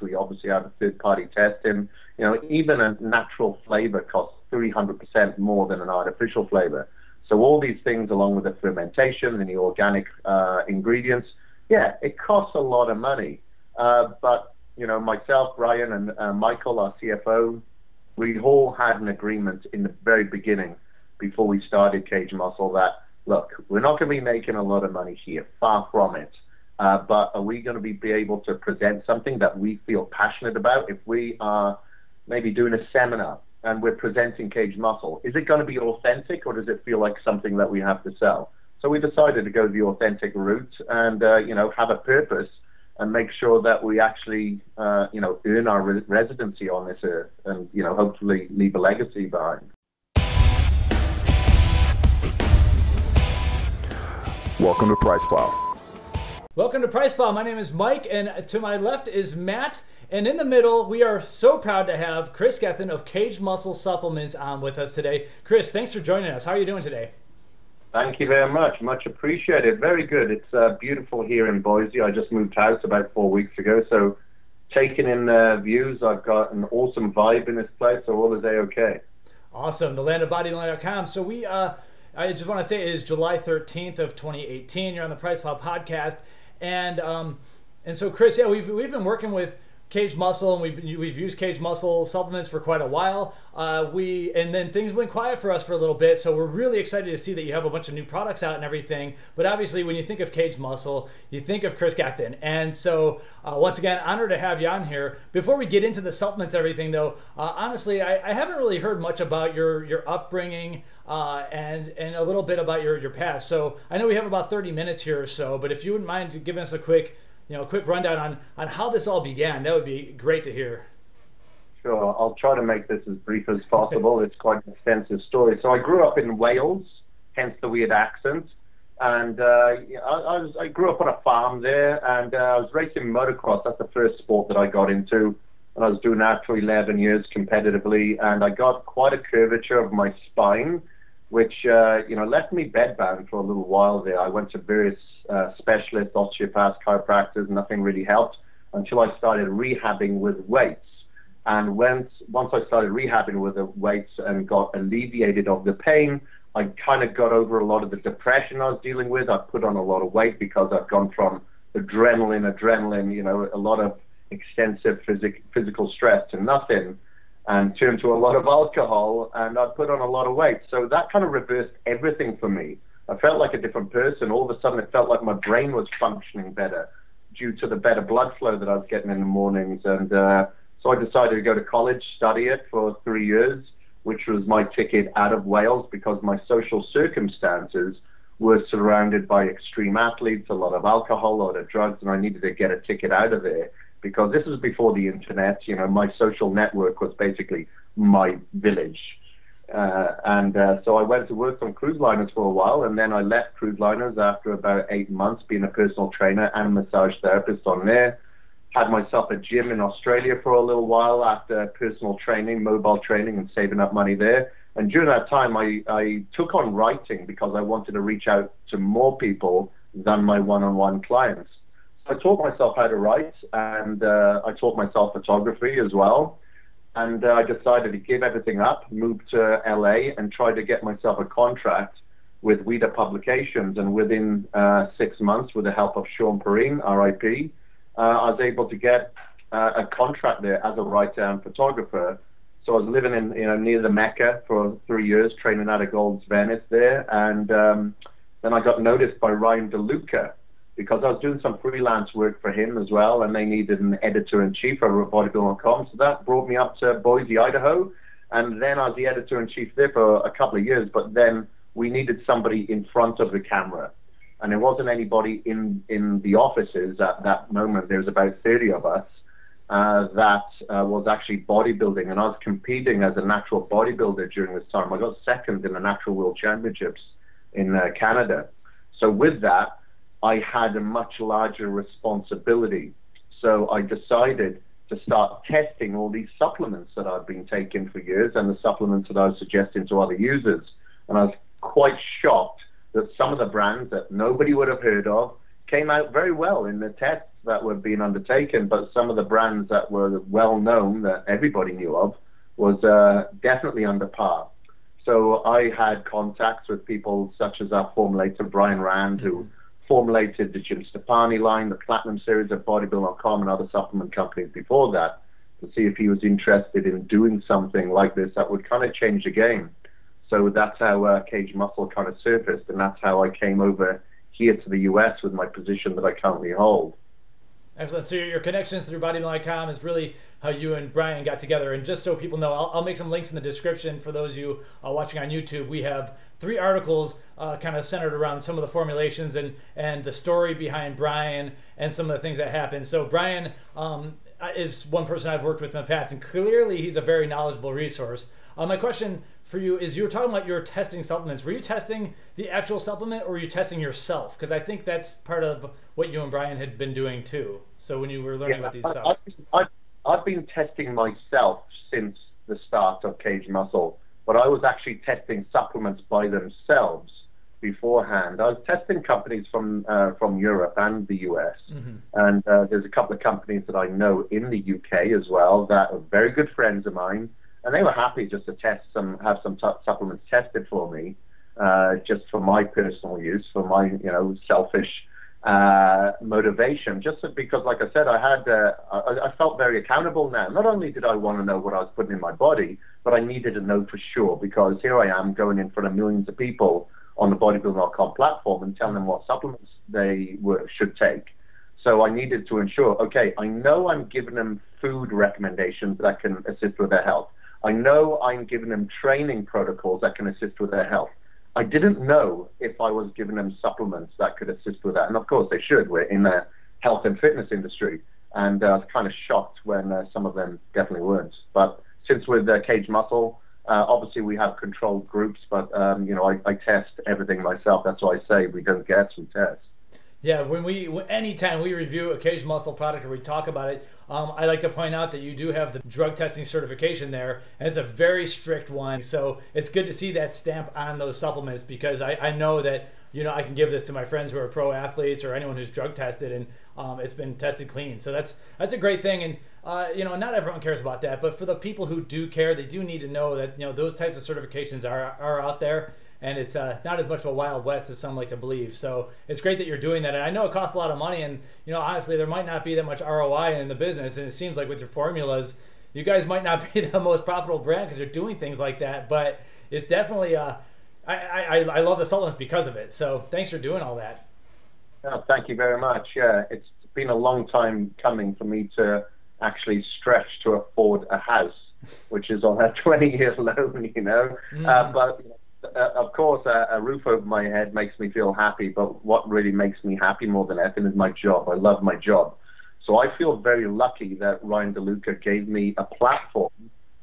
We obviously have a third-party testing. Even a natural flavor costs 300% more than an artificial flavor. So all these things, along with the fermentation and the organic ingredients, yeah, it costs a lot of money. But myself, Brian, and Michael, our CFO, we all had an agreement in the very beginning, before we started Kaged Muscle, that, look, we're not going to be making a lot of money here, far from it. But are we going to be able to present something that we feel passionate about? If we are maybe doing a seminar and we're presenting Kaged Muscle, is it going to be authentic, or does it feel like something that we have to sell? So we decided to go the authentic route and, have a purpose and make sure that we actually, earn our residency on this earth and, hopefully leave a legacy behind. Welcome to Price Plow. Welcome to Price Plow. My name is Mike, and to my left is Matt. And in the middle, we are so proud to have Kris Gethin of Kaged Muscle Supplements on with us today. Kris, thanks for joining us. How are you doing today? Thank you very much. Much appreciated. Very good. It's beautiful here in Boise. I just moved house about 4 weeks ago, so taking in views. I've got an awesome vibe in this place, so all is A-okay. Awesome. TheLandOfBodybuilding.com. So I just want to say it is July 13th of 2018. You're on the Price Plow podcast. And so, Kris, yeah, we've been working with Kaged Muscle, and we've used Kaged Muscle supplements for quite a while. And then things went quiet for us for a little bit, so we're really excited to see that you have a bunch of new products out and everything. But obviously, when you think of Kaged Muscle, you think of Kris Gethin. And so, once again, honored to have you on here. Before we get into the supplements, everything though, honestly, I haven't really heard much about your upbringing and a little bit about your past. So I know we have about 30 minutes here or so, but if you wouldn't mind giving us a quick rundown on how this all began, that would be great to hear. Sure, I'll try to make this as brief as possible. It's quite an extensive story. So I grew up in Wales, hence the weird accent. And I grew up on a farm there, and I was racing motocross. That's the first sport that I got into. And I was doing that for 11 years competitively, and I got quite a curvature of my spine, which left me bedbound for a little while there. I went to various specialists, osteopaths, chiropractors, nothing really helped until I started rehabbing with weights. And once I started rehabbing with the weights and got alleviated of the pain, I kind of got over a lot of the depression I was dealing with. I put on a lot of weight because I've gone from adrenaline, a lot of extensive physical stress to nothing, and turned to a lot of alcohol, and I put on a lot of weight. So that kind of reversed everything for me. I felt like a different person. All of a sudden, it felt like my brain was functioning better due to the better blood flow that I was getting in the mornings. And so I decided to go to college, study it for 3 years, which was my ticket out of Wales, because my social circumstances were surrounded by extreme athletes, a lot of alcohol, a lot of drugs, and I needed to get a ticket out of there. Because this was before the internet, my social network was basically my village. So I went to work on cruise liners for a while, and then I left cruise liners after about 8 months being a personal trainer and a massage therapist on there. Had myself a gym in Australia for a little while after personal training, mobile training, and saving up money there. And during that time, I took on writing because I wanted to reach out to more people than my one-on-one clients. I taught myself how to write, and I taught myself photography as well. And I decided to give everything up, move to LA, and try to get myself a contract with Whey Publications. And within 6 months, with the help of Sean Perrine, RIP, I was able to get a contract there as a writer and photographer. So I was living in near the Mecca for 3 years, training out of Gold's Venice there. And then I got noticed by Ryan DeLuca, because I was doing some freelance work for him as well, and they needed an editor-in-chief over at bodybuilding.com. So that brought me up to Boise, Idaho, and then I was the editor-in-chief there for a couple of years, but then we needed somebody in front of the camera, and there wasn't anybody in the offices at that moment. There was about 30 of us that was actually bodybuilding, and I was competing as a natural bodybuilder during this time. I got second in the Natural World Championships in Canada. So with that, I had a much larger responsibility. So I decided to start testing all these supplements that I've been taking for years and the supplements that I was suggesting to other users. And I was quite shocked that some of the brands that nobody would have heard of came out very well in the tests that were being undertaken, but some of the brands that were well known that everybody knew of was definitely under par. So I had contacts with people such as our formulator, Brian Rand, who formulated the Jim Stepani line, the Platinum series of Bodybuilding.com and other supplement companies before that, to see if he was interested in doing something like this that would kind of change the game. So that's how Kaged Muscle kind of surfaced, and that's how I came over here to the US with my position that I currently hold. Excellent. So your connections through bodybuilding.com is really how you and Brian got together. And just so people know, I'll make some links in the description for those of you watching on YouTube. We have 3 articles kind of centered around some of the formulations and the story behind Brian and some of the things that happened. So Brian is one person I've worked with in the past, and clearly he's a very knowledgeable resource. My question for you is, you were talking about your testing supplements. Were you testing the actual supplement, or were you testing yourself? Because I think that's part of what you and Brian had been doing too. So when you were learning about these stuff. I've been testing myself since the start of Kaged Muscle, but I was actually testing supplements by themselves beforehand. I was testing companies from Europe and the US, and there's a couple of companies that I know in the UK as well that are very good friends of mine. And they were happy just to have some supplements tested for me, just for my personal use, for my selfish motivation. Just because, like I said, I felt very accountable now. Not only did I want to know what I was putting in my body, but I needed to know for sure, because here I am going in front of millions of people on the bodybuilding.com platform and telling them what supplements they should take. So I needed to ensure, okay, I know I'm giving them food recommendations that can assist with their health. I know I'm giving them training protocols that can assist with their health. I didn't know if I was giving them supplements that could assist with that. And of course they should. We're in the health and fitness industry. And I was kind of shocked when some of them definitely weren't. But since with Kaged Muscle, obviously we have controlled groups, but I test everything myself. That's why I say we don't guess, we test. Yeah, anytime we review a Kaged Muscle product or we talk about it, I like to point out that you do have the drug testing certification there, and it's a very strict one. So it's good to see that stamp on those supplements, because I know that I can give this to my friends who are pro athletes or anyone who's drug tested, and it's been tested clean. So that's a great thing, and not everyone cares about that, but for the people who do care, they do need to know that those types of certifications are out there. And it's not as much of a Wild West as some like to believe. So it's great that you're doing that. And I know it costs a lot of money. And, honestly, there might not be that much ROI in the business. And it seems like with your formulas, you guys might not be the most profitable brand because you're doing things like that. But it's definitely, I love the supplements because of it. So thanks for doing all that. Oh, thank you very much. Yeah, it's been a long time coming for me to actually stretch to afford a house, which is on a 20-year loan, but of course, a roof over my head makes me feel happy, but what really makes me happy more than anything is my job. I love my job. So I feel very lucky that Ryan DeLuca gave me a platform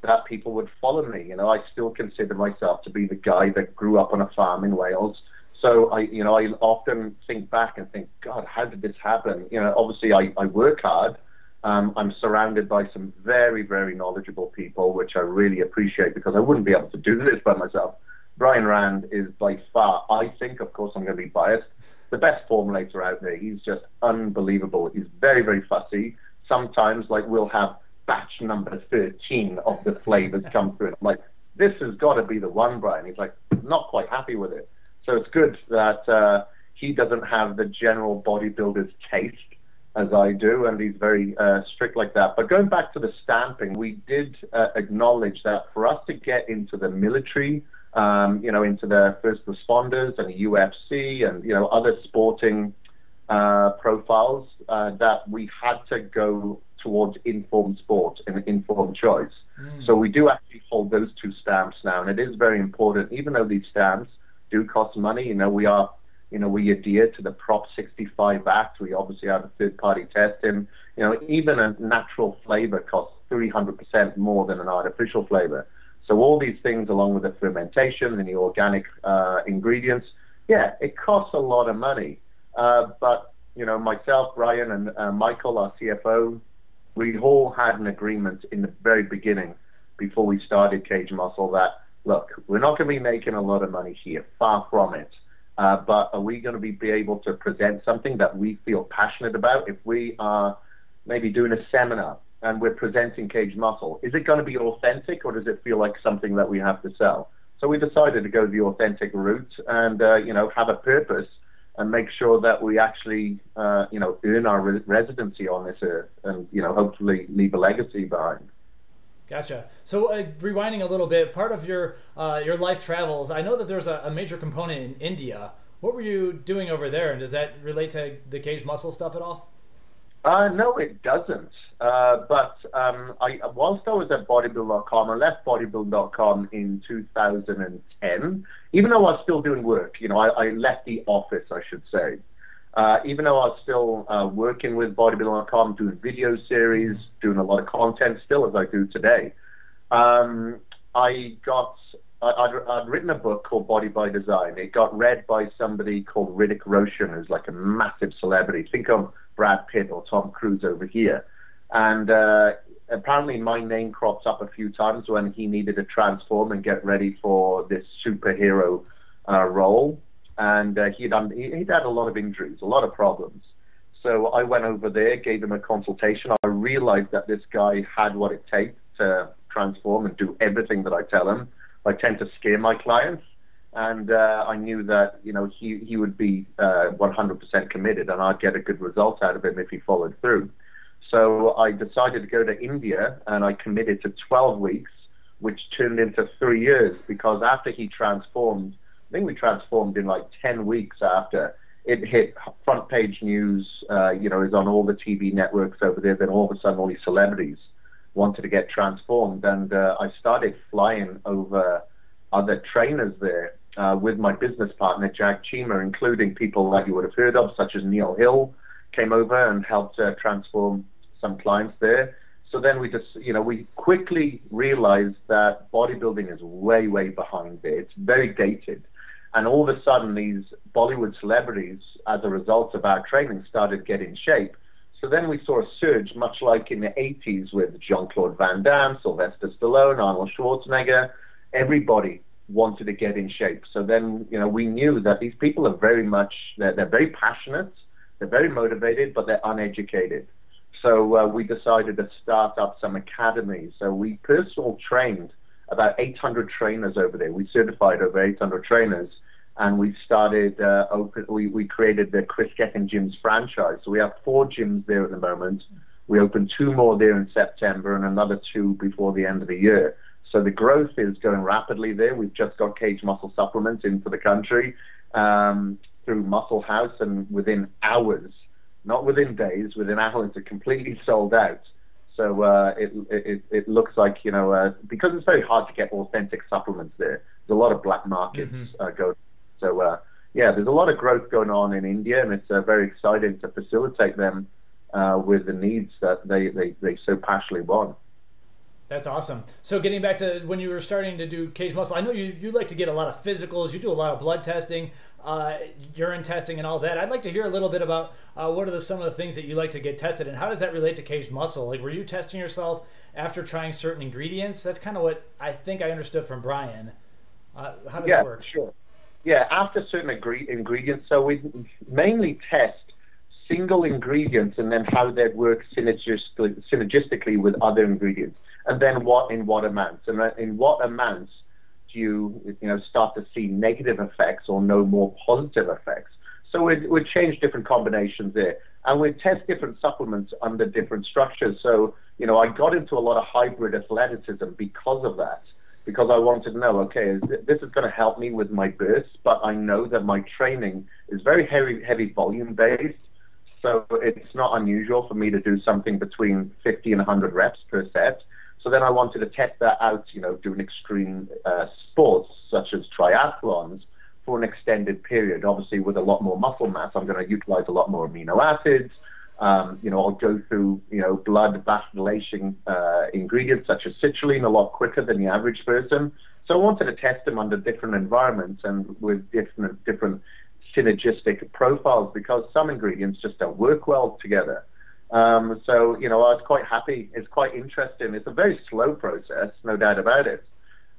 that people would follow me. I still consider myself to be the guy that grew up on a farm in Wales. So I often think back and think, God, how did this happen? Obviously I work hard. I'm surrounded by some very, very knowledgeable people, which I really appreciate, because I wouldn't be able to do this by myself. Brian Rand is by far, I think, of course I'm going to be biased, the best formulator out there. He's just unbelievable. He's very, very fussy. Sometimes, we'll have batch number 13 of the flavors come through. I'm like, this has got to be the one, Brian. He's like, not quite happy with it. So it's good that he doesn't have the general bodybuilder's taste as I do, and he's very strict like that. But going back to the stamping, we did acknowledge that for us to get into the military, into the first responders and the UFC and, other sporting profiles, that we had to go towards informed sport and informed choice. So we do actually hold those 2 stamps now, and it is very important, even though these stamps do cost money. We adhere to the Prop 65 Act. We obviously have a third-party testing. Even a natural flavor costs 300% more than an artificial flavor. So all these things, along with the fermentation and the organic ingredients, it costs a lot of money. But, myself, Brian, and Michael, our CFO, we all had an agreement in the very beginning, before we started Kaged Muscle, that, look, we're not going to be making a lot of money here, far from it. but are we going to be able to present something that we feel passionate about? If we are maybe doing a seminar and we're presenting Kaged Muscle, is it going to be authentic, or does it feel like something that we have to sell? So we decided to go the authentic route and, have a purpose and make sure that we actually, earn our residency on this earth and, hopefully leave a legacy behind. Gotcha. So rewinding a little bit, part of your life travels, I know that there's a major component in India. What were you doing over there, and does that relate to the Kaged Muscle stuff at all? No, it doesn't. Whilst I was at bodybuild.com, I left bodybuild.com in 2010, even though I was still doing work. I left the office, I should say. Even though I was still working with bodybuild.com, doing video series, doing a lot of content, still as I do today. I'd written a book called Body by Design. It got read by somebody called Riddick Roshan, who's like a massive celebrity. Think of Brad Pitt or Tom Cruise over here. And apparently my name crops up a few times when he needed to transform and get ready for this superhero role. And he'd had a lot of injuries, a lot of problems. So I went over there, gave him a consultation. I realized that this guy had what it takes to transform and do everything that I tell him. I tend to scare my clients, and I knew that he would be 100% committed, and I'd get a good result out of him if he followed through. So I decided to go to India, and I committed to 12 weeks, which turned into 3 years, because after he transformed, I think we transformed in like 10 weeks after. It hit front page news, is on all the TV networks over there. Then all of a sudden, all these celebrities wanted to get transformed, and I started flying over other trainers there with my business partner, Jack Chima, including people that you would have heard of, such as Neil Hill, came over and helped transform some clients there. So then we quickly realized that bodybuilding is way, way behind there. It's very dated. And all of a sudden, these Bollywood celebrities, as a result of our training, started getting shape. So then we saw a surge, much like in the 80s with Jean-Claude Van Damme, Sylvester Stallone, Arnold Schwarzenegger. Everybody wanted to get in shape. So then, we knew that these people are they're very passionate, they're very motivated, but they're uneducated. So we decided to start up some academies. So we personal trained about 800 trainers over there. We certified over 800 trainers, and we started we created the Kris Gethin Gyms franchise. So we have 4 gyms there at the moment. We opened 2 more there in September and another 2 before the end of the year. So the growth is going rapidly there. We've just got Kaged Muscle supplements into the country through Muscle House, and within hours, not within days, within hours, it completely sold out. So it looks like, because it's very hard to get authentic supplements there, there's a lot of black markets going. So, there's a lot of growth going on in India, and it's very exciting to facilitate them with the needs that they so passionately want. That's awesome. So getting back to when you were starting to do Kaged Muscle, I know you like to get a lot of physicals. You do a lot of blood testing, urine testing, and all that. I'd like to hear a little bit about what are some of the things that you like to get tested, and how does that relate to Kaged Muscle? Like, were you testing yourself after trying certain ingredients? That's kind of what I think I understood from Brian. How did that work? Sure. Yeah, after certain ingredients. So we mainly test single ingredients and then how they work synergistically with other ingredients, and then in what amounts, and in what amounts do you start to see negative effects or no more positive effects. So we change different combinations there, and we test different supplements under different structures. So I got into a lot of hybrid athleticism because of that, because I wanted to know, okay, this is going to help me with my bursts, but I know that my training is very heavy volume based. So it's not unusual for me to do something between 50 and 100 reps per set. So then I wanted to test that out, doing extreme sports such as triathlons for an extended period. Obviously, with a lot more muscle mass, I'm going to utilize a lot more amino acids. I'll go through, blood vasodilation ingredients such as citrulline a lot quicker than the average person. So I wanted to test them under different environments and with different synergistic profiles, because some ingredients just don't work well together. I was quite happy. It's quite interesting. It's a very slow process, no doubt about it.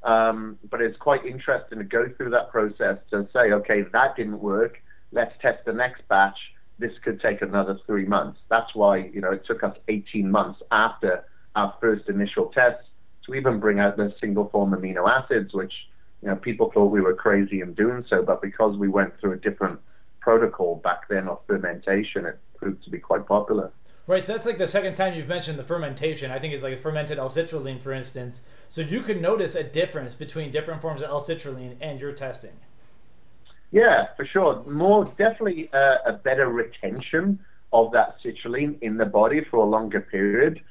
But it's quite interesting to go through that process to say, okay, that didn't work. Let's test the next batch. This could take another 3 months. That's why, it took us 18 months after our first initial tests to even bring out the single form amino acids, which, people thought we were crazy in doing so. But because we went through a different protocol back then of fermentation, it proved to be quite popular. Right, so that's like the second time you've mentioned the fermentation. I think it's like fermented L-citrulline, for instance. So you can notice a difference between different forms of L-citrulline and your testing. Yeah, for sure. Definitely a better retention of that citrulline in the body for a longer period.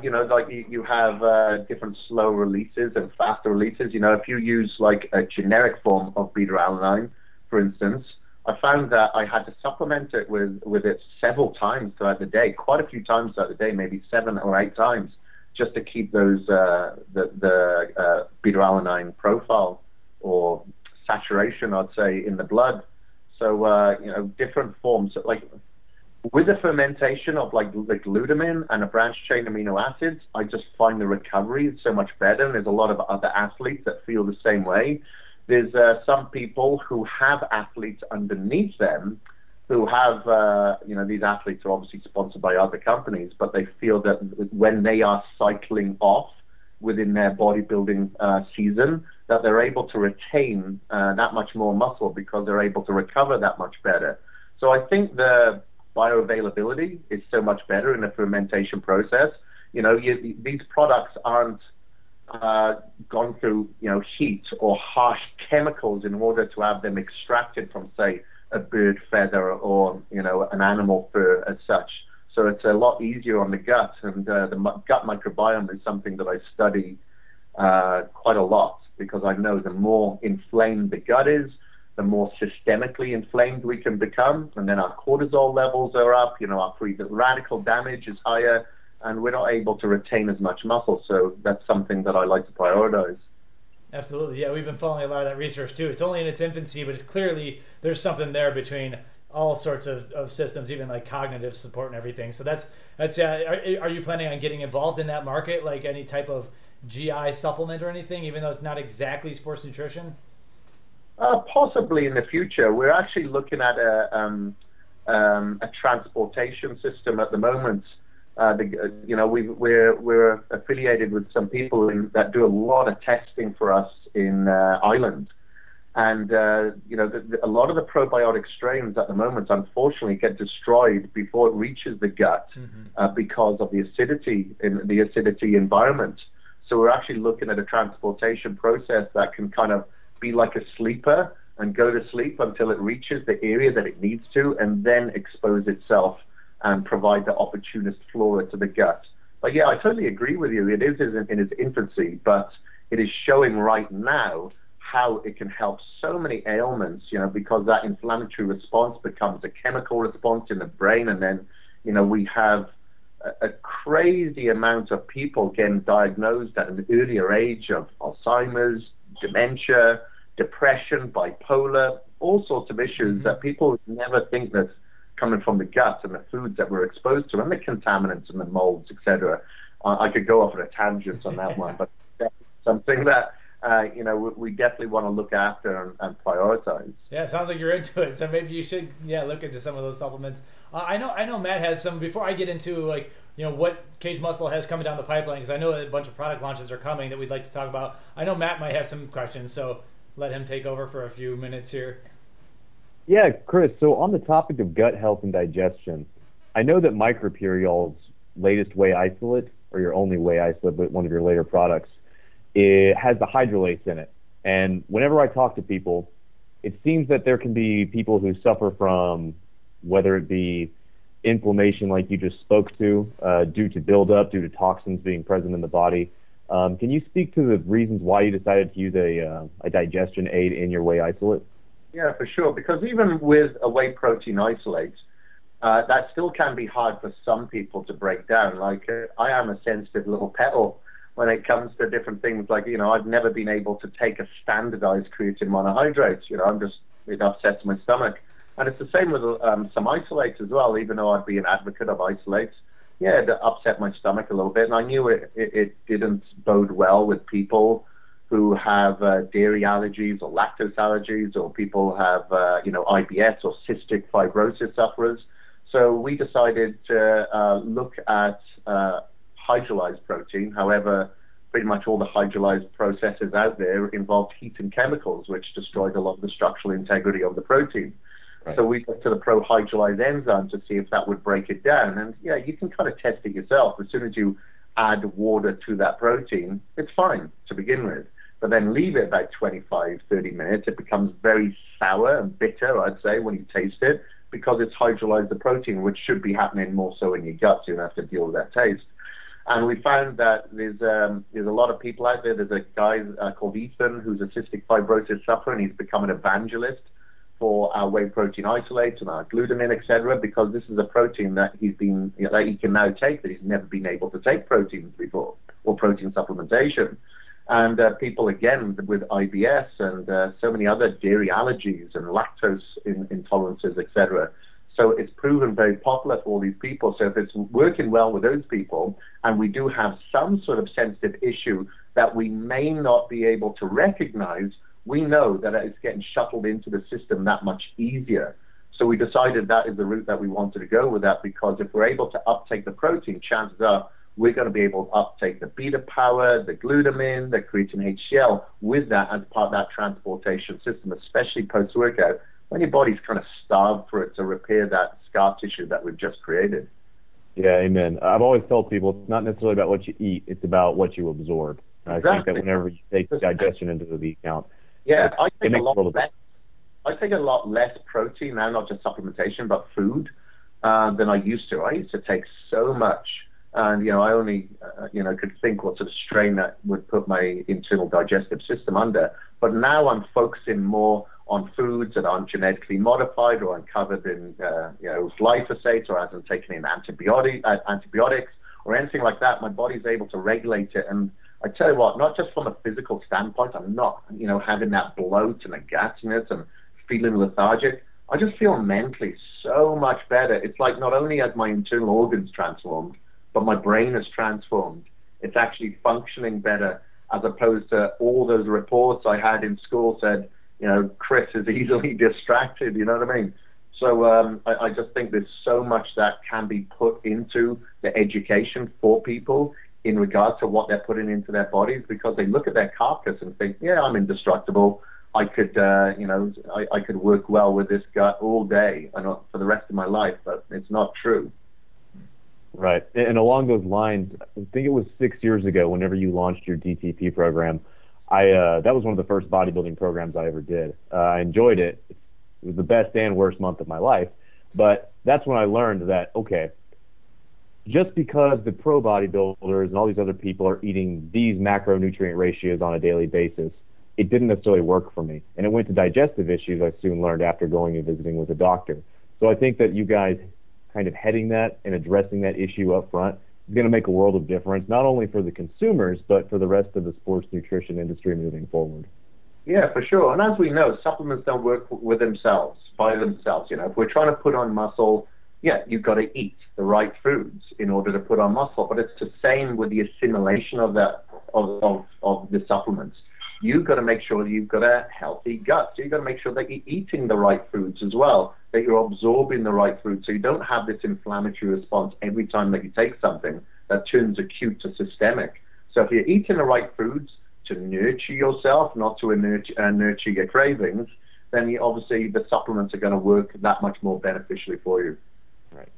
You have different slow releases and faster releases. If you use like a generic form of beta-alanine, for instance, I found that I had to supplement it with it several times throughout the day, quite a few times throughout the day, maybe 7 or 8 times, just to keep those the beta-alanine profile or saturation, I'd say, in the blood. So different forms, like with the fermentation of like the glutamine and a branched chain amino acids, I just find the recovery so much better. And there's a lot of other athletes that feel the same way. There's some people who have athletes underneath them who have, these athletes are obviously sponsored by other companies, but they feel that when they are cycling off within their bodybuilding season, that they're able to retain that much more muscle because they're able to recover that much better. So I think the bioavailability is so much better in the fermentation process. These products aren't gone through heat or harsh chemicals in order to have them extracted from, say, a bird feather or an animal fur as such. So it's a lot easier on the gut, and the gut microbiome is something that I study quite a lot, because I know the more inflamed the gut is, the more systemically inflamed we can become, and then our cortisol levels are up, our free radical damage is higher, and we're not able to retain as much muscle. So that's something that I like to prioritize. Absolutely. Yeah, we've been following a lot of that research too. It's only in its infancy, but it's clearly there's something there between all sorts of systems, even like cognitive support and everything. So that's are you planning on getting involved in that market, like any type of GI supplement or anything, even though it's not exactly sports nutrition? Possibly in the future. We're actually looking at a transportation system at the moment. We're affiliated with some people that do a lot of testing for us in Ireland, and a lot of the probiotic strains at the moment, unfortunately, get destroyed before it reaches the gut because of the acidity in the acidity environment. So we're actually looking at a transportation process that can kind of be like a sleeper and go to sleep until it reaches the area that it needs to, and then expose itself and provide the opportunist flora to the gut. But yeah, I totally agree with you. It is in its infancy, but it is showing right now how it can help so many ailments, because that inflammatory response becomes a chemical response in the brain. And then, we have a crazy amount of people getting diagnosed at an earlier age of Alzheimer's, dementia, depression, bipolar, all sorts of issues that people never think that's coming from the gut and the foods that we're exposed to, and the contaminants and the molds, etc. I could go off on a tangent on that one, but that's something that we definitely want to look after and prioritize. Yeah, it sounds like you're into it, so maybe you should look into some of those supplements. I know Matt has some. Before I get into what Kaged Muscle has coming down the pipeline, because I know a bunch of product launches are coming that we'd like to talk about. I know Matt might have some questions, so let him take over for a few minutes here. Yeah, Kris, so on the topic of gut health and digestion, I know that MicroPure, y'all's latest whey isolate, or your only whey isolate, but one of your later products, it has the hydrolase in it. And whenever I talk to people, it seems that there can be people who suffer from, whether it be inflammation like you just spoke to, due to buildup, due to toxins being present in the body. Can you speak to the reasons why you decided to use a digestion aid in your whey isolate? Yeah, for sure. Because even with a whey protein isolate, that still can be hard for some people to break down. Like I am a sensitive little petal when it comes to different things. Like, I've never been able to take a standardized creatine monohydrate. It upsets my stomach. And it's the same with some isolates as well, even though I'd be an advocate of isolates. Yeah, it upset my stomach a little bit. And I knew it didn't bode well with people who have dairy allergies or lactose allergies, or people have, IBS or cystic fibrosis sufferers. So we decided to look at hydrolyzed protein. However, pretty much all the hydrolyzed processes out there involved heat and chemicals, which destroyed a lot of the structural integrity of the protein. Right. So we looked to the pro-hydrolyzed enzyme to see if that would break it down. And yeah, you can kind of test it yourself. As soon as you add water to that protein, it's fine to begin with. But then leave it about 25, 30 minutes. It becomes very sour and bitter, I'd say, when you taste it, because it's hydrolyzed the protein, which should be happening more so in your gut. So you don't have to deal with that taste. And we found that there's a lot of people out there. There's a guy called Ethan who's a cystic fibrosis sufferer, and he's become an evangelist for our whey protein isolates and our glutamine, etc., because this is a protein that he can now take, that he's never been able to take proteins before, or protein supplementation. And people, again, with IBS and so many other dairy allergies and lactose intolerances, etc. So it's proven very popular for all these people. So if it's working well with those people, and we do have some sort of sensitive issue that we may not be able to recognize, we know that it's getting shuttled into the system that much easier. So we decided that is the route that we wanted to go with that, because if we're able to uptake the protein, chances are we're going to be able to uptake the beta power, the glutamine, the creatine HCl with that as part of that transportation system, especially post-workout, when your body's kind of starved for it to repair that scar tissue that we've just created. Yeah, amen. I've always told people it's not necessarily about what you eat, it's about what you absorb. Exactly. I think that whenever you take digestion into the account, I take a lot less protein now, not just supplementation, but food, than I used to. I used to take so much, and I only could think what sort of strain that would put my internal digestive system under. But now I'm focusing more on foods that aren't genetically modified or aren't covered in glyphosate, or hasn't taken in antibiotics or anything like that. My body's able to regulate it. And I tell you what, not just from a physical standpoint, I'm not, having that bloat and a gassiness and feeling lethargic. I just feel mentally so much better. It's like not only has my internal organs transformed, but my brain is transformed. It's actually functioning better, as opposed to all those reports I had in school said, Kris is easily distracted, you know what I mean? So I just think there's so much that can be put into the education for people in regard to what they're putting into their bodies, because they look at their carcass and think, yeah, I'm indestructible. I could, I could work well with this gut all day and for the rest of my life, but it's not true. Right. And along those lines, I think it was 6 years ago, whenever you launched your DTP program, that was one of the first bodybuilding programs I ever did. I enjoyed it. It was the best and worst month of my life. But that's when I learned that, okay, just because the pro bodybuilders and all these other people are eating these macronutrient ratios on a daily basis, it didn't necessarily work for me. And it went to digestive issues, I soon learned after going and visiting with a doctor. So I think that you guys kind of heading that and addressing that issue up front is going to make a world of difference, not only for the consumers, but for the rest of the sports nutrition industry moving forward. Yeah, for sure. And as we know, supplements don't work with themselves, by themselves. If we're trying to put on muscle, yeah, you've got to eat the right foods in order to put on muscle. But it's the same with the assimilation of that of the supplements. You've got to make sure that you've got a healthy gut. So you've got to make sure that you're eating the right foods as well, that you're absorbing the right food, so you don't have this inflammatory response every time that you take something that turns acute to systemic. So if you're eating the right foods to nurture yourself, not to nurture your cravings, then obviously the supplements are going to work that much more beneficially for you. Right.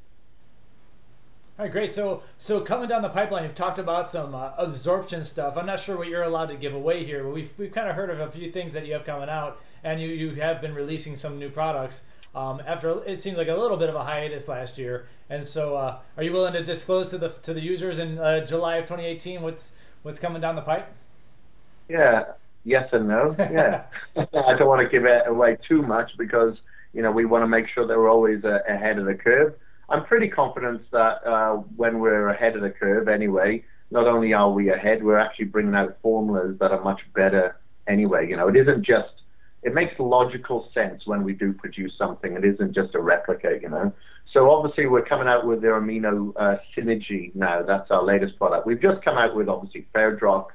All right, great. So coming down the pipeline, you've talked about some absorption stuff. I'm not sure what you're allowed to give away here, but we've kind of heard of a few things that you have coming out, and you have been releasing some new products after it seems like a little bit of a hiatus last year. And so, are you willing to disclose to the users in July of 2018 what's coming down the pipe? Yeah. Yes and no. Yeah. I don't want to give it away too much because we want to make sure that we're always ahead of the curve. I'm pretty confident that when we're ahead of the curve anyway, not only are we ahead, we're actually bringing out formulas that are much better anyway. It makes logical sense when we do produce something. It isn't just a replica, So obviously we're coming out with the Amino Synergy now. That's our latest product. We've just come out with obviously Ferodrox,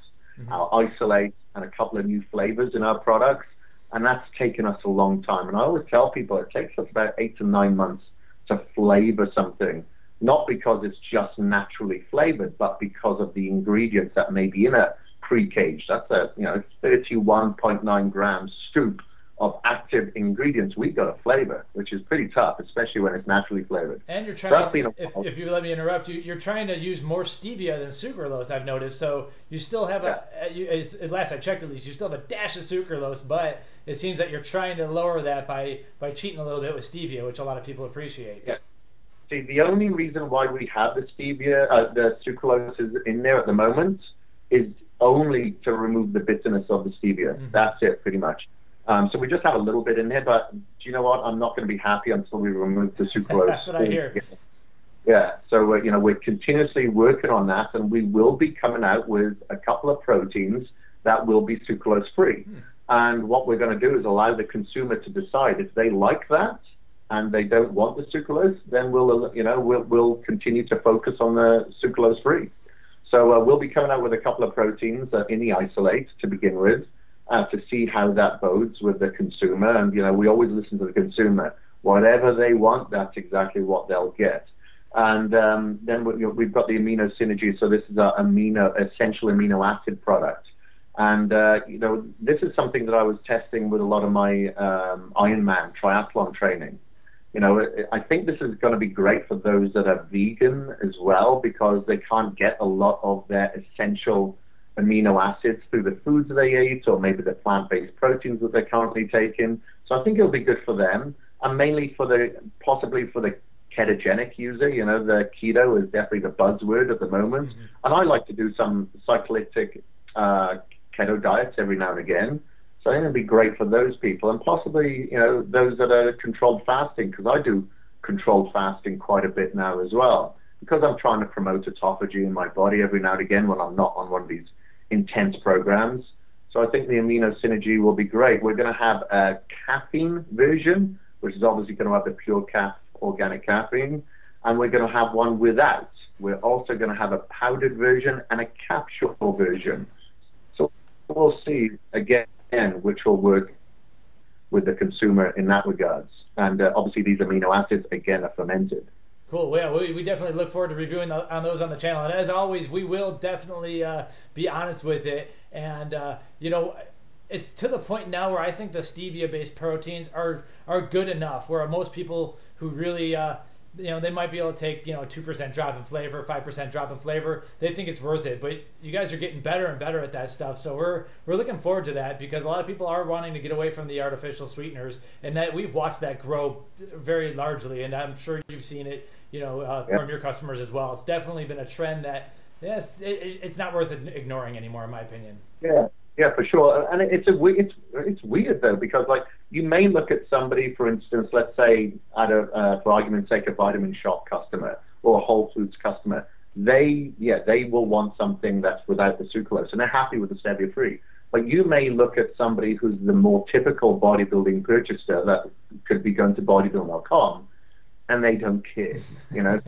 our isolate, and a couple of new flavors in our products, and that's taken us a long time. And I always tell people it takes us about 8 to 9 months to flavor something, not because it's just naturally flavored, but because of the ingredients that may be in a pre-cage. That's a 31.9 gram scoop of active ingredients we got to flavor, which is pretty tough, especially when it's naturally flavored. And you're trying, if you let me interrupt you, you're trying to use more stevia than sucralose, I've noticed. So you still have at last I checked at least, you still have a dash of sucralose, but it seems that you're trying to lower that by cheating a little bit with stevia, which a lot of people appreciate. Yeah. See, the only reason why we have the stevia, the sucralose is in there at the moment is only to remove the bitterness of the stevia. Mm-hmm. That's it, pretty much. So we just have a little bit in there, but do you know what? I'm not going to be happy until we remove the sucralose. That's what I hear. Yeah, so we're continuously working on that, and we will be coming out with a couple of proteins that will be sucralose-free. And what we're going to do is allow the consumer to decide if they like that and they don't want the sucralose, then we'll continue to focus on the sucralose-free. So we'll be coming out with a couple of proteins in the isolate to begin with. To see how that bodes with the consumer. And, we always listen to the consumer. Whatever they want, that's exactly what they'll get. And then we've got the Amino Synergy. So this is our essential amino acid product. And, this is something that I was testing with a lot of my Ironman triathlon training. I think this is going to be great for those that are vegan as well, because they can't get a lot of their essential amino acids through the foods they eat, or maybe the plant-based proteins that they're currently taking. So I think it'll be good for them, and mainly possibly for the ketogenic user. The keto is definitely the buzzword at the moment, and I like to do some cyclic keto diets every now and again. So I think it'll be great for those people, and possibly those that are controlled fasting, because I do controlled fasting quite a bit now as well, because I'm trying to promote autophagy in my body every now and again when I'm not on one of these intense programs. So I think the Amino Synergy will be great. We're going to have a caffeine version, which is obviously going to have the pure organic caffeine, and we're going to have one without. We're also going to have a powdered version and a capsule version. So we'll see again which will work with the consumer in that regards. And obviously these amino acids again are fermented. Cool. Well, yeah, we definitely look forward to reviewing on those on the channel. And as always, we will definitely be honest with it. And, it's to the point now where I think the stevia-based proteins are good enough, where most people who really, they might be able to take, 2% drop in flavor, 5% drop in flavor. They think it's worth it. But you guys are getting better and better at that stuff. So we're looking forward to that, because a lot of people are wanting to get away from the artificial sweeteners. And that we've watched that grow very largely. And I'm sure you've seen it, from your customers as well. It's definitely been a trend that, yes, it's not worth ignoring anymore, in my opinion. Yeah, for sure. And it's weird though, because you may look at somebody, for instance, let's say for argument's sake, a Vitamin Shoppe customer or a Whole Foods customer. They will want something that's without the sucralose, and they're happy with the stevia free. But you may look at somebody who's the more typical bodybuilding purchaser that could be going to bodybuilding.com, and they don't care,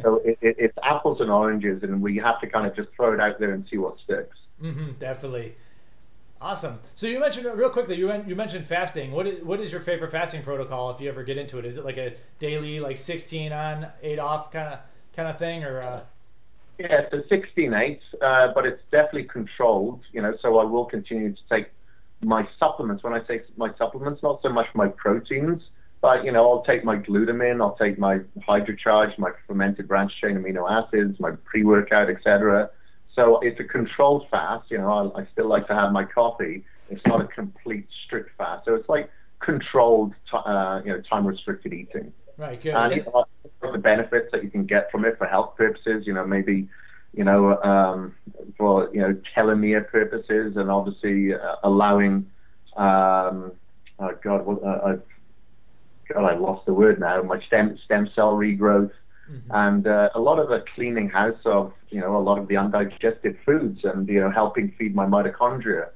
So it's apples and oranges, and we have to kind of just throw it out there and see what sticks. Definitely. Awesome. So you mentioned real quickly, you mentioned fasting. What is your favorite fasting protocol if you ever get into it? Is it like a daily, 16 on, 8 off kind of thing, or? Yeah, it's a 16/8, but it's definitely controlled. So I will continue to take my supplements. When I say my supplements, not so much my proteins. But, I'll take my glutamine, I'll take my hydrocharge, my fermented branched chain amino acids, my pre-workout, etc. So it's a controlled fast. I still like to have my coffee. It's not a complete strict fast. So it's like controlled, time-restricted eating. Right, good. And the benefits that you can get from it for health purposes, maybe, for, telomere purposes, and obviously allowing, I lost the word now, my stem cell regrowth, and a lot of the cleaning house of, a lot of the undigested foods, and, helping feed my mitochondria.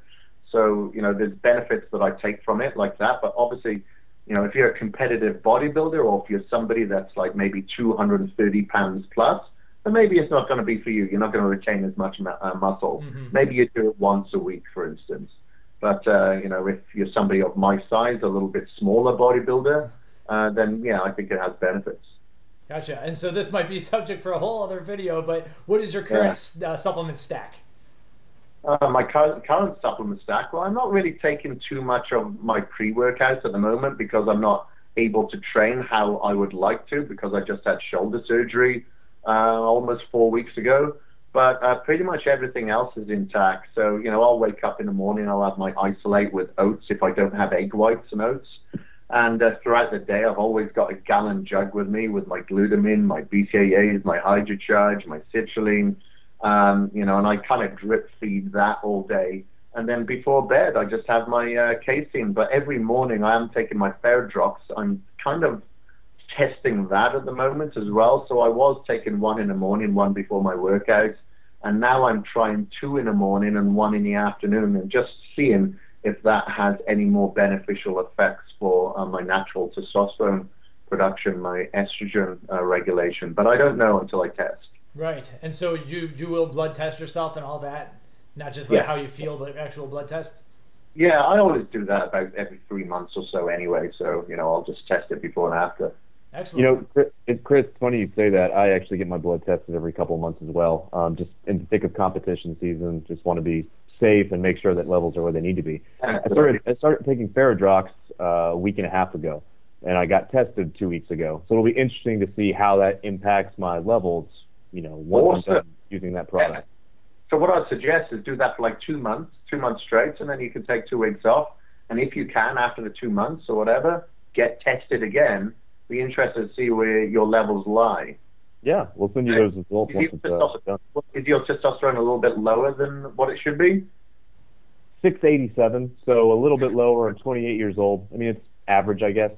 So, there's benefits that I take from it like that. But obviously, if you're a competitive bodybuilder, or if you're somebody that's maybe 230 pounds plus, then maybe it's not going to be for you. You're not going to retain as much muscle. Maybe you do it once a week, for instance. But, if you're somebody of my size, a little bit smaller bodybuilder, then, yeah, I think it has benefits. Gotcha. And so this might be subject for a whole other video, but what is your current supplement stack? My current supplement stack, well, I'm not really taking too much of my pre-workouts at the moment because I'm not able to train how I would like to because I just had shoulder surgery almost 4 weeks ago. But pretty much everything else is intact. So, I'll wake up in the morning, I'll have my isolate with oats if I don't have egg whites and oats. And throughout the day, I've always got a gallon jug with me with my glutamine, my BCAAs, my hydrocharge, my citrulline. And I kind of drip feed that all day. And then before bed, I just have my casein. But every morning, I am taking my Ferodrox. I'm kind of testing that at the moment as well. So I was taking one in the morning, one before my workouts. And now I'm trying 2 in the morning and 1 in the afternoon and just seeing if that has any more beneficial effects for my natural testosterone production, my estrogen regulation. But I don't know until I test. Right. And so you will blood test yourself and all that? Not just like how you feel, but actual blood tests? Yeah, I always do that about every 3 months or so anyway. So, I'll just test it before and after. Excellent. Chris, it's funny you say that. I actually get my blood tested every couple of months as well. Just in the thick of competition season, just want to be safe and make sure that levels are where they need to be. I started taking Ferodrox a week and a half ago, and I got tested 2 weeks ago. So it'll be interesting to see how that impacts my levels, once I'm done using that product. Yeah. So what I'd suggest is do that for like 2 months straight, and then you can take 2 weeks off. And if you can, after the 2 months or whatever, get tested again. Be interested to see where your levels lie. Yeah, we'll send you those results once it's done. Is your testosterone a little bit lower than what it should be? 687, so a little bit lower. I'm 28 years old. I mean, it's average, I guess.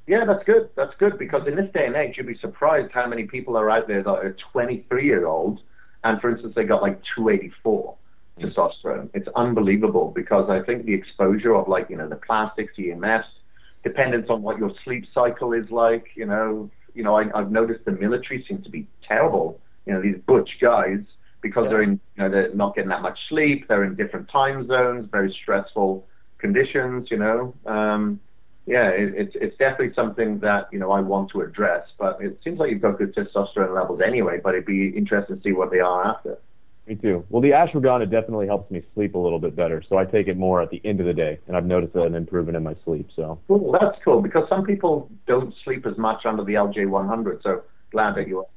Yeah, that's good. That's good because in this day and age, you'd be surprised how many people are out there that are 23-year-olds, and for instance, they got like 284 testosterone. It's unbelievable because I think the exposure of the plastics, EMFs, dependence on what your sleep cycle is like. I've noticed the military seems to be terrible. These butch guys, because they're not getting that much sleep. They're in different time zones, very stressful conditions. It's definitely something that I want to address. But it seems like you've got good testosterone levels anyway. But it'd be interesting to see what they are after. Me too. Well, the ashwagandha definitely helps me sleep a little bit better, so I take it more at the end of the day, and I've noticed an improvement in my sleep. So. Cool. That's cool because some people don't sleep as much under the LJ100. So glad that you are.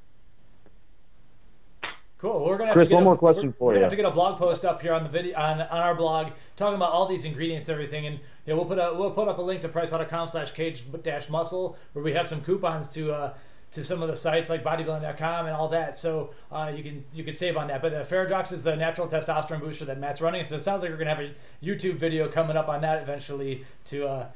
Cool. We're gonna have Chris, to get one more question for you. We're gonna have to get a blog post up here on the video on our blog talking about all these ingredients and everything, and we'll put up a link to pricewater.com/kaged-muscle where we have some coupons to some of the sites like bodybuilding.com and all that, so you can save on that. But the Ferodrox is the natural testosterone booster that Matt's running, so it sounds like we're gonna have a YouTube video coming up on that eventually to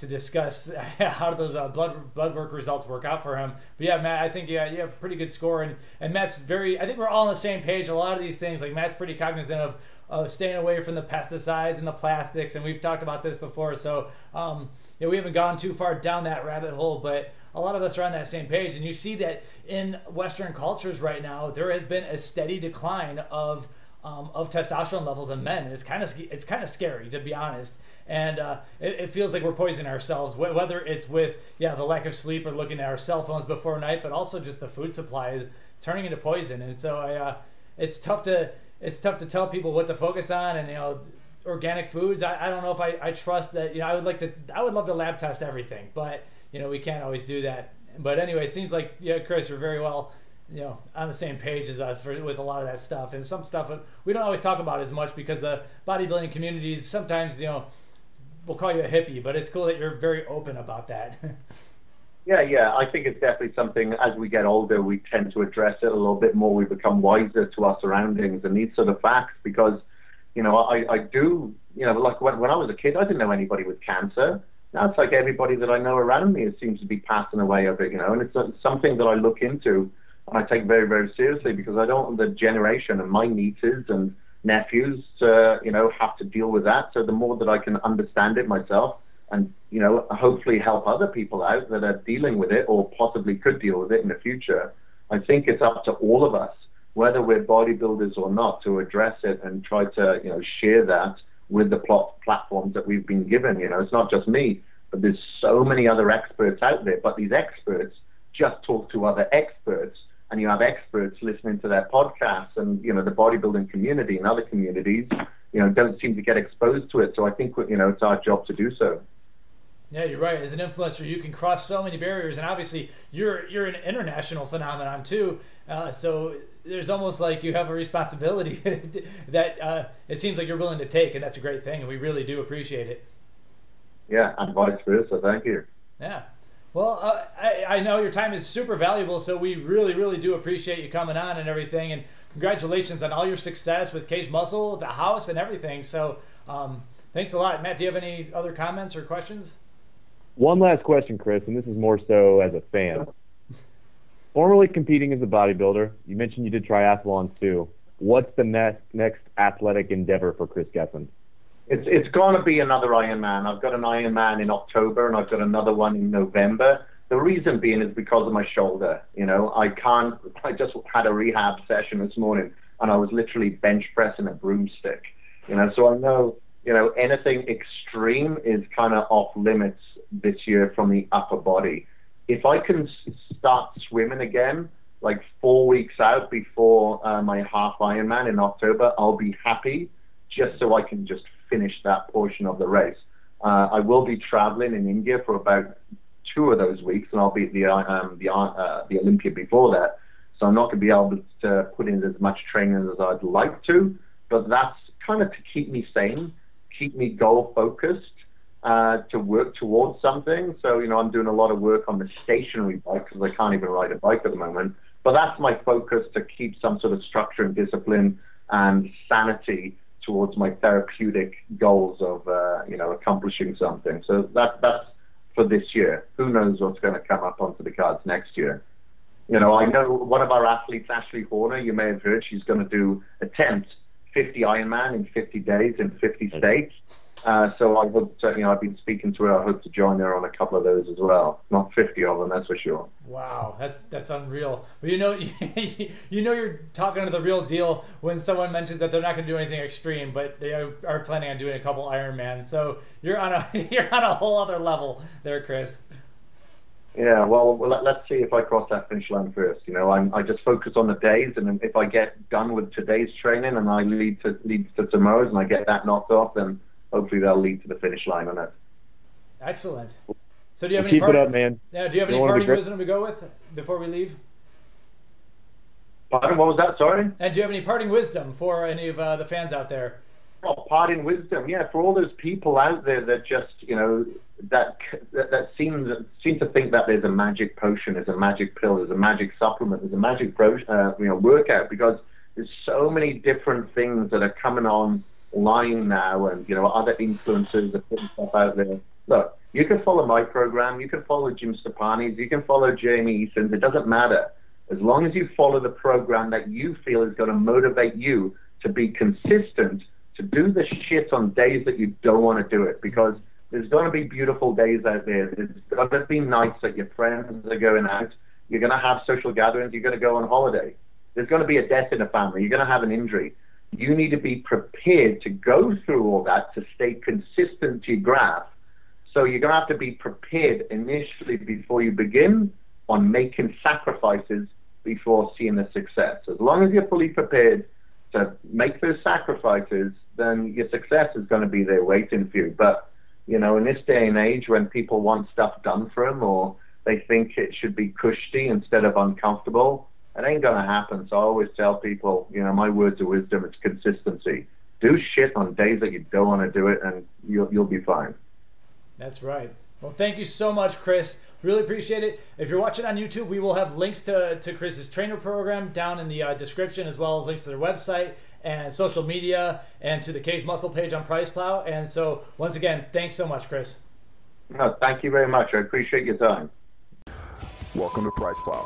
discuss how do those blood work results work out for him. But yeah, Matt, I think you have a pretty good score, and Matt's I think we're all on the same page. A lot of these things, like Matt's pretty cognizant of staying away from the pesticides and the plastics, and we've talked about this before, so we haven't gone too far down that rabbit hole, but a lot of us are on that same page. And you see that in Western cultures right now, there has been a steady decline of testosterone levels in men. And it's kind of scary, to be honest. And it feels like we're poisoning ourselves, whether it's with the lack of sleep or looking at our cell phones before night, but also just the food supply is turning into poison. And so it's tough to tell people what to focus on. And organic foods, I don't know if I trust that. I would love to lab test everything, but we can't always do that. But anyway, it seems like, Chris, you're very well, on the same page as us with a lot of that stuff. And some stuff we don't always talk about as much because the bodybuilding communities sometimes, we'll call you a hippie, but it's cool that you're very open about that. Yeah. I think it's definitely something as we get older, we tend to address it a little bit more. We become wiser to our surroundings and these sort of facts because, I do, like when I was a kid, I didn't know anybody with cancer. Now it's like everybody that I know around me seems to be passing away of it, and it's something that I look into and I take very, very seriously because I don't want the generation of my nieces and nephews to, have to deal with that. So the more that I can understand it myself and, hopefully help other people out that are dealing with it or possibly could deal with it in the future, I think it's up to all of us, whether we're bodybuilders or not, to address it and try to, share that with the platforms that we've been given. You know, it's not just me, but there's so many other experts out there. But these experts just talk to other experts, and you have experts listening to their podcasts, and, you know, the bodybuilding community and other communities, you know, don't seem to get exposed to it. So I think, you know, it's our job to do so. Yeah, you're right. As an influencer, you can cross so many barriers, and obviously you're an international phenomenon too. So there's almost like you have a responsibility that it seems like you're willing to take, and that's a great thing, and we really do appreciate it. Yeah, and vice versa. Thank you. Yeah. Well, I know your time is super valuable, so we really, really do appreciate you coming on and everything, and congratulations on all your success with Kaged Muscle, the house, and everything. So thanks a lot. Matt, do you have any other comments or questions? One last question, Kris, and this is more so as a fan. Formerly competing as a bodybuilder, you mentioned you did triathlons too. What's the next athletic endeavor for Kris Gethin? It's going to be another Ironman. I've got an Ironman in October, and I've got another one in November. The reason being is because of my shoulder. You know, I just had a rehab session this morning, and I was literally bench pressing a broomstick. You know, so I know, you know, anything extreme is kind of off limits this year from the upper body. If I can start swimming again, like 4 weeks out before my half Ironman in October, I'll be happy, just so I can just finish that portion of the race. I will be traveling in India for about 2 of those weeks, and I'll be at the Olympia before that. So I'm not going to be able to put in as much training as I'd like to, but that's kind of to keep me sane, keep me goal focused, to work towards something. So, you know, I'm doing a lot of work on the stationary bike because I can't even ride a bike at the moment. But that's my focus, to keep some sort of structure and discipline and sanity towards my therapeutic goals of, you know, accomplishing something. So that's for this year. Who knows what's going to come up onto the cards next year? You know, I know one of our athletes, Ashley Horner, you may have heard, she's going to attempt 50 Ironman in 50 days in 50 states. So I hope to, you know, I've been speaking to her. I hope to join her on a couple of those as well. Not 50 of them, that's for sure. Wow, that's unreal. But you know, you know, you're talking to the real deal when someone mentions that they're not going to do anything extreme, but they are planning on doing a couple Ironman. So you're on a whole other level there, Kris. Yeah, well, let's see if I cross that finish line first. You know, I just focus on the days, and if I get done with today's training and I lead to tomorrow's, and I get that knocked off, then hopefully that'll lead to the finish line on it. Excellent. So do you have keep it up, man. Yeah, do you have any parting wisdom to go with before we leave? Pardon, what was that? Sorry? And do you have any parting wisdom for any of the fans out there? Oh, parting wisdom, yeah, for all those people out there that just, you know, that seem to think that there's a magic potion, there's a magic pill, there's a magic supplement, there's a magic workout, because there's so many different things that are coming online now, and, you know, other influencers are putting stuff out there. Look, you can follow my program, you can follow Jim Stepani's, you can follow Jamie Eason's, it doesn't matter. As long as you follow the program that you feel is going to motivate you to be consistent, to do the shit on days that you don't want to do it, because there's going to be beautiful days out there. There's going to be nights that your friends are going out. You're going to have social gatherings. You're going to go on holiday. There's going to be a death in the family. You're going to have an injury. You need to be prepared to go through all that to stay consistent to your graph. So you're going to have to be prepared initially before you begin on making sacrifices before seeing the success. As long as you're fully prepared to make those sacrifices, then your success is going to be there waiting for you. But, you know, in this day and age, when people want stuff done for them, or they think it should be cushy instead of uncomfortable, it ain't going to happen. So I always tell people, you know, my words of wisdom, it's consistency. Do shit on days that you don't want to do it, and you'll be fine. That's right. Well, thank you so much, Kris. Really appreciate it. If you're watching on YouTube, we will have links to Kris's trainer program down in the description, as well as links to their website and social media and to the Kaged Muscle page on PricePlow. And so, once again, thanks so much, Kris. No, thank you very much. I appreciate your time. Welcome to PricePlow.